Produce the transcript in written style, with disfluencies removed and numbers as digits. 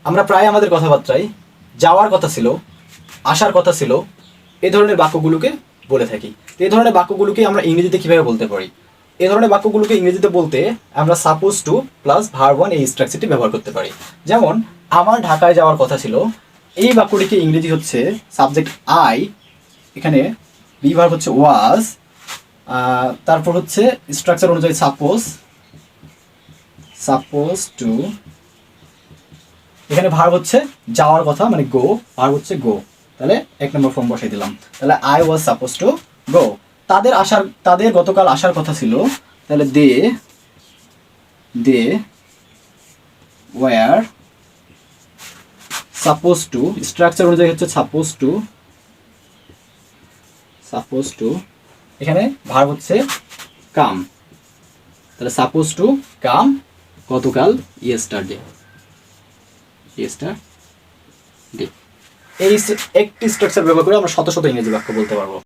আমরা প্রায় আমাদের কথাবার্তায় যাওয়ার কথা ছিল, আসার কথা ছিল, এই ধরনের বাক্যগুলোকে বলে থাকি। এই ধরনের বাক্যগুলোকে আমরা ইংরেজিতে কীভাবে বলতে পারি? এই ধরনের বাক্যগুলোকে ইংরেজিতে বলতে আমরা suppose two plus verb one এই স্ট্রাকচারটি ব্যবহার করতে পারি। যেমন আমার ঢাকায় যাওয়ার কথা ছিল, এই বাক্যটিকে ইংরেজি হচ্ছে সাবজেক্ট আই, এখানে বি ভার্ব হচ্ছে ওয়াজ, তারপর হচ্ছে স্ট্রাকচার অনুযায়ী সাপোজ টু, এখানে ভার্ব হচ্ছে যাওয়ার কথা মানে গো, ভার্ব হচ্ছে গো, তাহলে 1 নম্বর ফর্ম বসাই দিলাম। তাহলে I was suppose to go. তাদের গতকাল আসার কথা ছিল, তাহলে they were suppose to, structure অনুযায়ী হচ্ছে সাপোজ টু, এখানে ভার্ব হচ্ছে কাম, তাহলে সাপোজ টু কাম গতকাল ইয়েস্টারডে। এই একটি স্ট্রাকচার ব্যবহার করে আমরা শত শত ইংরেজি বাক্য বলতে পারবো।